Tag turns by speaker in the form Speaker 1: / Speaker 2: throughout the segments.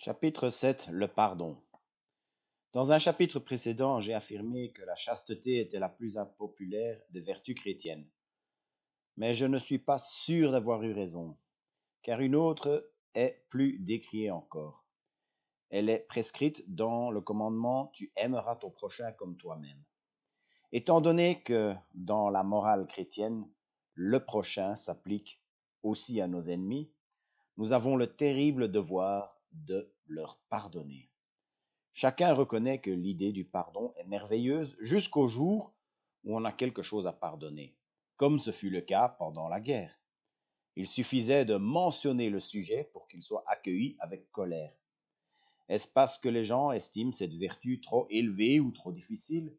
Speaker 1: Chapitre 7. Le pardon. Dans un chapitre précédent, j'ai affirmé que la chasteté était la plus impopulaire des vertus chrétiennes. Mais je ne suis pas sûr d'avoir eu raison, car une autre est plus décriée encore. Elle est prescrite dans le commandement « Tu aimeras ton prochain comme toi-même ». Étant donné que, dans la morale chrétienne, le prochain s'applique aussi à nos ennemis, nous avons le terrible devoir de leur pardonner. Chacun reconnaît que l'idée du pardon est merveilleuse jusqu'au jour où on a quelque chose à pardonner, comme ce fut le cas pendant la guerre. Il suffisait de mentionner le sujet pour qu'il soit accueilli avec colère. Est-ce parce que les gens estiment cette vertu trop élevée ou trop difficile?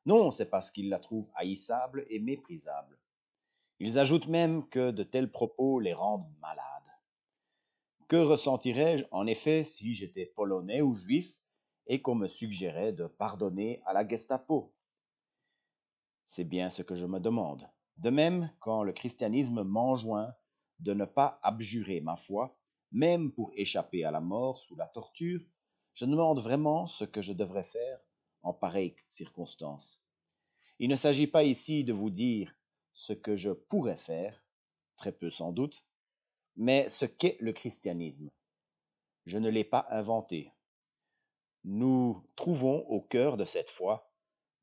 Speaker 1: Non, c'est parce qu'ils la trouvent haïssable et méprisable. Ils ajoutent même que de tels propos les rendent malades. Que ressentirais-je en effet si j'étais polonais ou juif et qu'on me suggérait de pardonner à la Gestapo? C'est bien ce que je me demande. De même, quand le christianisme m'enjoint de ne pas abjurer ma foi, même pour échapper à la mort sous la torture, je me demande vraiment ce que je devrais faire en pareille circonstance. Il ne s'agit pas ici de vous dire ce que je pourrais faire, très peu sans doute, mais ce qu'est le christianisme. Je ne l'ai pas inventé. Nous trouvons au cœur de cette foi: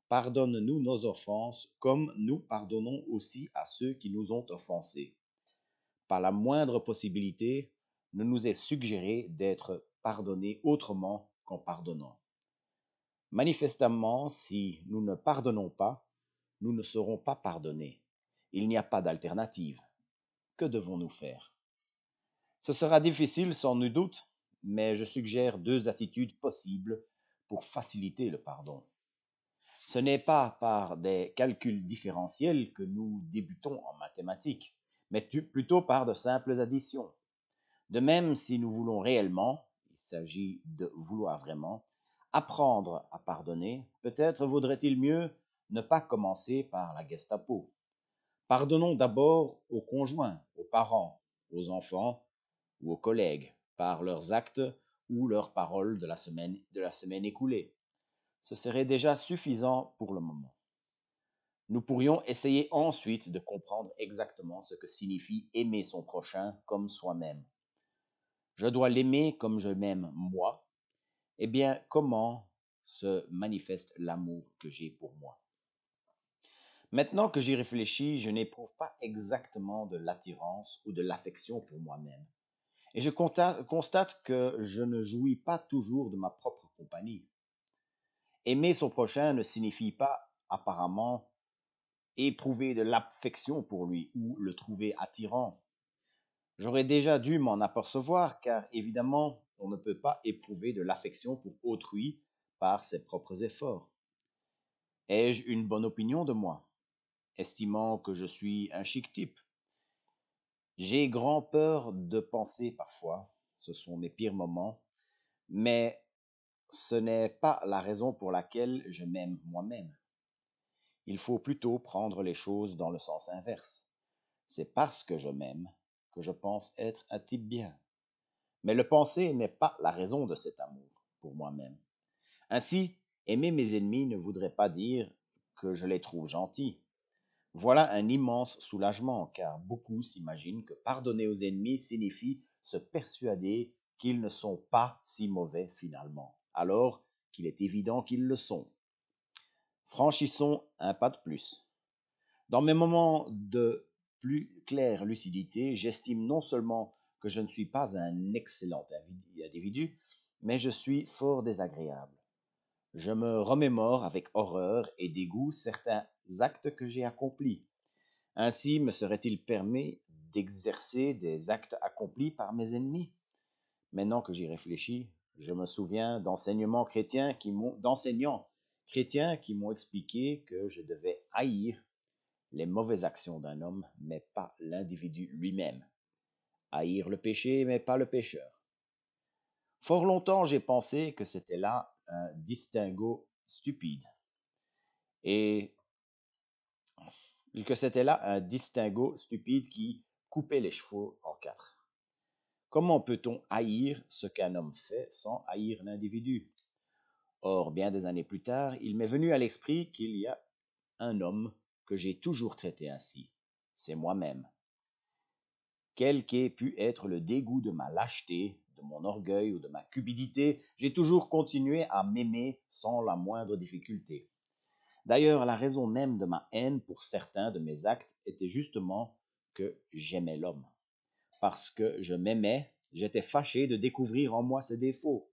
Speaker 1: pardonne-nous nos offenses comme nous pardonnons aussi à ceux qui nous ont offensés. Par la moindre possibilité, ne nous est suggéré d'être pardonnés autrement qu'en pardonnant. Manifestement, si nous ne pardonnons pas, nous ne serons pas pardonnés. Il n'y a pas d'alternative. Que devons-nous faire? Ce sera difficile sans nul doute, mais je suggère deux attitudes possibles pour faciliter le pardon. Ce n'est pas par des calculs différentiels que nous débutons en mathématiques, mais plutôt par de simples additions. De même, si nous voulons réellement, il s'agit de vouloir vraiment, apprendre à pardonner, peut-être vaudrait-il mieux ne pas commencer par la Gestapo. Pardonnons d'abord aux conjoints, aux parents, aux enfants ou aux collègues, par leurs actes ou leurs paroles de la semaine écoulée. Ce serait déjà suffisant pour le moment. Nous pourrions essayer ensuite de comprendre exactement ce que signifie aimer son prochain comme soi-même. Je dois l'aimer comme je m'aime moi. Eh bien, comment se manifeste l'amour que j'ai pour moi? Maintenant que j'y réfléchis, je n'éprouve pas exactement de l'attirance ou de l'affection pour moi-même. Et je constate que je ne jouis pas toujours de ma propre compagnie. Aimer son prochain ne signifie pas, apparemment, éprouver de l'affection pour lui ou le trouver attirant. J'aurais déjà dû m'en apercevoir, car évidemment, on ne peut pas éprouver de l'affection pour autrui par ses propres efforts. Ai-je une bonne opinion de moi, estimant que je suis un chic type? J'ai grand peur de penser parfois, ce sont mes pires moments, mais ce n'est pas la raison pour laquelle je m'aime moi-même. Il faut plutôt prendre les choses dans le sens inverse. C'est parce que je m'aime que je pense être un type bien. Mais le penser n'est pas la raison de cet amour pour moi-même. Ainsi, aimer mes ennemis ne voudrait pas dire que je les trouve gentils. Voilà un immense soulagement, car beaucoup s'imaginent que pardonner aux ennemis signifie se persuader qu'ils ne sont pas si mauvais finalement, alors qu'il est évident qu'ils le sont. Franchissons un pas de plus. Dans mes moments de plus claire lucidité, j'estime non seulement que je ne suis pas un excellent individu, mais je suis fort désagréable. Je me remémore avec horreur et dégoût certains actes que j'ai accomplis. Ainsi me serait-il permis d'exercer des actes accomplis par mes ennemis? Maintenant que j'y réfléchis, je me souviens d'enseignants chrétiens qui m'ont expliqué que je devais haïr les mauvaises actions d'un homme, mais pas l'individu lui-même. Haïr le péché, mais pas le pécheur. Fort longtemps, j'ai pensé que c'était là un distinguo stupide, et que c'était là un distinguo stupide qui coupait les chevaux en quatre. Comment peut-on haïr ce qu'un homme fait sans haïr l'individu? Or, bien des années plus tard, il m'est venu à l'esprit qu'il y a un homme que j'ai toujours traité ainsi. C'est moi-même. Quel qu'ait pu être le dégoût de ma lâcheté, de mon orgueil ou de ma cupidité, j'ai toujours continué à m'aimer sans la moindre difficulté. D'ailleurs, la raison même de ma haine pour certains de mes actes était justement que j'aimais l'homme. Parce que je m'aimais, j'étais fâché de découvrir en moi ses défauts.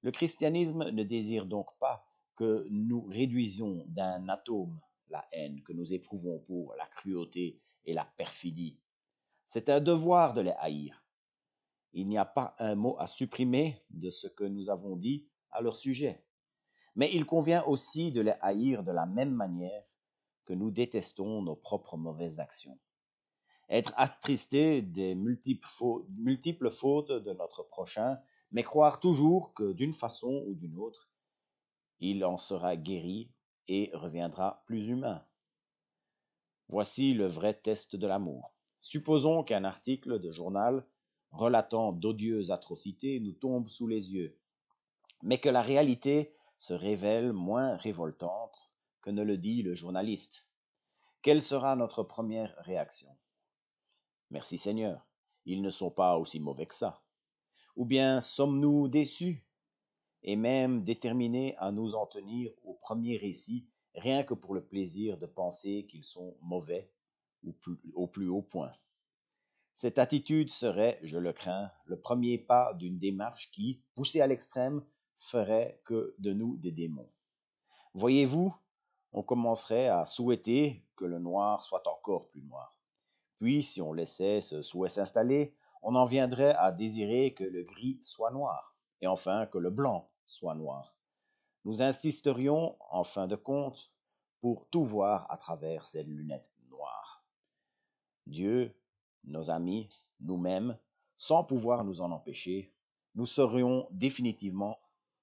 Speaker 1: Le christianisme ne désire donc pas que nous réduisions d'un atome la haine que nous éprouvons pour la cruauté et la perfidie. C'est un devoir de les haïr. Il n'y a pas un mot à supprimer de ce que nous avons dit à leur sujet. Mais il convient aussi de les haïr de la même manière que nous détestons nos propres mauvaises actions. Être attristé des multiples fautes de notre prochain, mais croire toujours que d'une façon ou d'une autre, il en sera guéri et reviendra plus humain. Voici le vrai test de l'amour. Supposons qu'un article de journal relatant d'odieuses atrocités nous tombe sous les yeux, mais que la réalité se révèle moins révoltante que ne le dit le journaliste. Quelle sera notre première réaction? Merci Seigneur, ils ne sont pas aussi mauvais que ça. Ou bien sommes-nous déçus et même déterminés à nous en tenir au premier récit, rien que pour le plaisir de penser qu'ils sont mauvais au plus haut point? Cette attitude serait, je le crains, le premier pas d'une démarche qui, poussée à l'extrême, ferait que de nous des démons. Voyez-vous, on commencerait à souhaiter que le noir soit encore plus noir. Puis, si on laissait ce souhait s'installer, on en viendrait à désirer que le gris soit noir, et enfin que le blanc soit noir. Nous insisterions, en fin de compte, pour tout voir à travers ces lunettes noires. Dieu, nos amis, nous-mêmes, sans pouvoir nous en empêcher, nous serions définitivement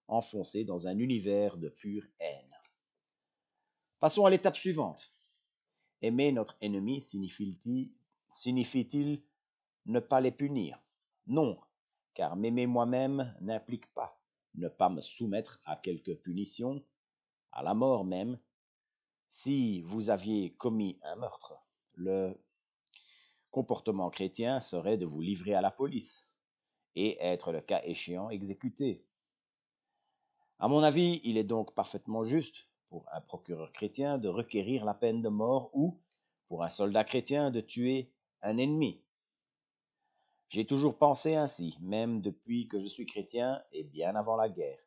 Speaker 1: enfoncés dans un univers de pure haine. Passons à l'étape suivante. Aimer notre ennemi signifie-t-il ne pas les punir? Non, car m'aimer moi-même n'implique pas ne pas me soumettre à quelque punition, à la mort même. Si vous aviez commis un meurtre, le comportement chrétien serait de vous livrer à la police et être le cas échéant exécuté. À mon avis, il est donc parfaitement juste pour un procureur chrétien de requérir la peine de mort ou pour un soldat chrétien de tuer un ennemi. J'ai toujours pensé ainsi, même depuis que je suis chrétien et bien avant la guerre.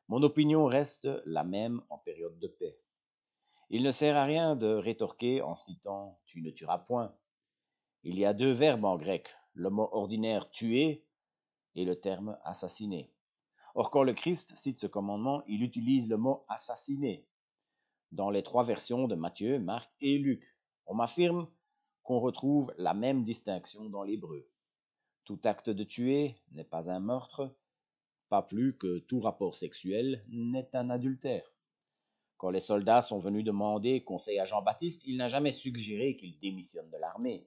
Speaker 1: Mon opinion reste la même en période de paix. Il ne sert à rien de rétorquer en citant tu ne tueras point. Il y a deux verbes en grec, le mot ordinaire tuer et le terme assassiner. Or, quand le Christ cite ce commandement, il utilise le mot assassiner dans les trois versions de Matthieu, Marc et Luc. On m'affirme qu'on retrouve la même distinction dans l'hébreu. Tout acte de tuer n'est pas un meurtre, pas plus que tout rapport sexuel n'est un adultère. Quand les soldats sont venus demander conseil à Jean-Baptiste, il n'a jamais suggéré qu'il démissionne de l'armée.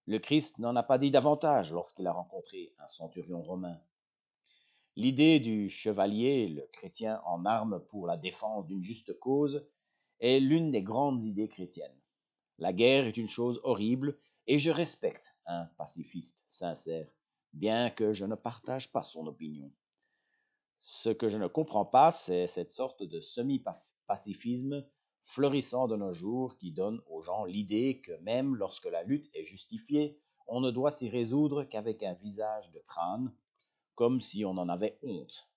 Speaker 1: Le Christ n'en a pas dit davantage lorsqu'il a rencontré un centurion romain. L'idée du chevalier, le chrétien en armes pour la défense d'une juste cause, est l'une des grandes idées chrétiennes. La guerre est une chose horrible et je respecte un pacifiste sincère, bien que je ne partage pas son opinion. Ce que je ne comprends pas, c'est cette sorte de semi-pacifisme florissant de nos jours qui donne aux gens l'idée que même lorsque la lutte est justifiée, on ne doit s'y résoudre qu'avec un visage de crâne, comme si on en avait honte,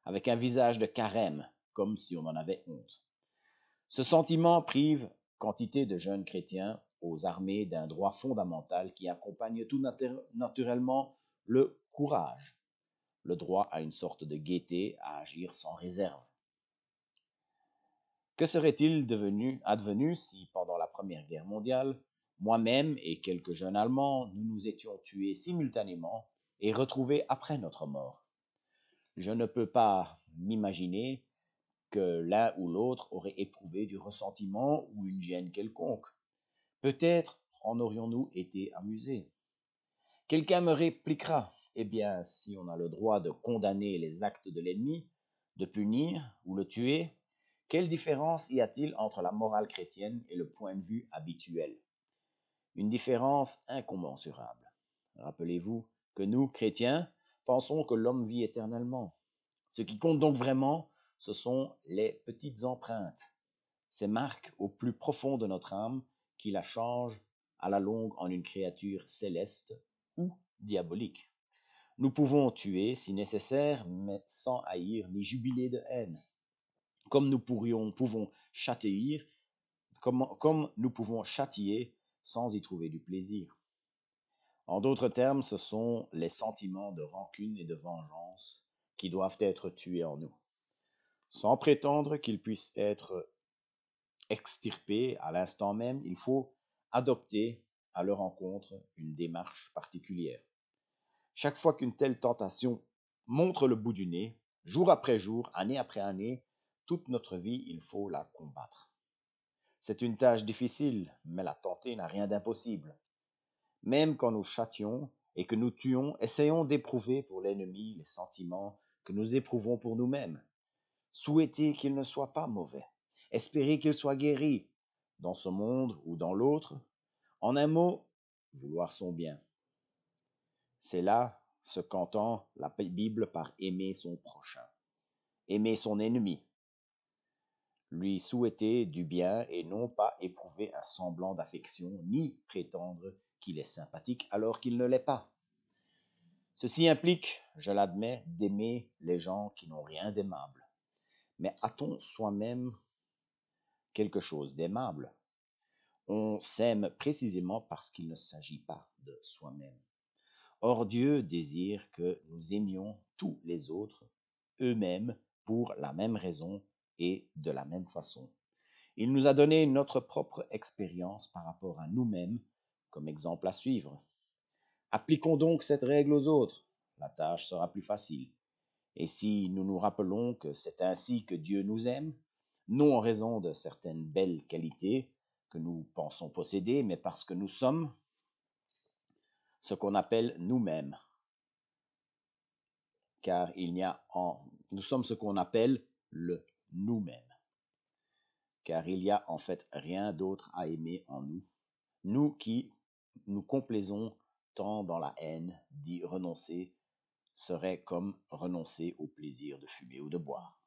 Speaker 1: avec un visage de carême, comme si on en avait honte. Ce sentiment prive quantité de jeunes chrétiens aux armées d'un droit fondamental qui accompagne tout naturellement le courage, le droit à une sorte de gaieté à agir sans réserve. Que serait-il advenu si, pendant la Première Guerre mondiale, moi-même et quelques jeunes Allemands, nous nous étions tués simultanément et retrouvés après notre mort? Je ne peux pas m'imaginer que l'un ou l'autre aurait éprouvé du ressentiment ou une gêne quelconque. Peut-être en aurions-nous été amusés. Quelqu'un me répliquera, eh bien, si on a le droit de condamner les actes de l'ennemi, de punir ou le tuer, quelle différence y a-t-il entre la morale chrétienne et le point de vue habituel? Une différence incommensurable. Rappelez-vous que nous, chrétiens, pensons que l'homme vit éternellement. Ce qui compte donc vraiment, ce sont les petites empreintes, ces marques au plus profond de notre âme qui la changent à la longue en une créature céleste ou diabolique. Nous pouvons tuer si nécessaire, mais sans haïr ni jubiler de haine. Comme nous pouvons châtier, comme nous pouvons châtier sans y trouver du plaisir. En d'autres termes, ce sont les sentiments de rancune et de vengeance qui doivent être tués en nous, sans prétendre qu'ils puissent être extirpés à l'instant même. Il faut adopter à leur encontre une démarche particulière. Chaque fois qu'une telle tentation montre le bout du nez, jour après jour, année après année, toute notre vie, il faut la combattre. C'est une tâche difficile, mais la tenter n'a rien d'impossible. Même quand nous châtions et que nous tuons, essayons d'éprouver pour l'ennemi les sentiments que nous éprouvons pour nous-mêmes. Souhaiter qu'il ne soit pas mauvais, espérer qu'il soit guéri, dans ce monde ou dans l'autre. En un mot, vouloir son bien. C'est là ce qu'entend la Bible par aimer son prochain, aimer son ennemi, lui souhaiter du bien et non pas éprouver un semblant d'affection ni prétendre qu'il est sympathique alors qu'il ne l'est pas. Ceci implique, je l'admets, d'aimer les gens qui n'ont rien d'aimable. Mais a-t-on soi-même quelque chose d'aimable? On s'aime précisément parce qu'il ne s'agit pas de soi-même. Or Dieu désire que nous aimions tous les autres, eux-mêmes, pour la même raison et de la même façon. Il nous a donné notre propre expérience par rapport à nous-mêmes comme exemple à suivre. Appliquons donc cette règle aux autres. La tâche sera plus facile. Et si nous nous rappelons que c'est ainsi que Dieu nous aime, non en raison de certaines belles qualités que nous pensons posséder, mais parce que nous sommes ce qu'on appelle nous-mêmes, car nous sommes ce qu'on appelle le nous-mêmes, car il y a en fait rien d'autre à aimer en nous, nous qui nous complaisons tant dans la haine. D'y renoncer serait comme renoncer au plaisir de fumer ou de boire.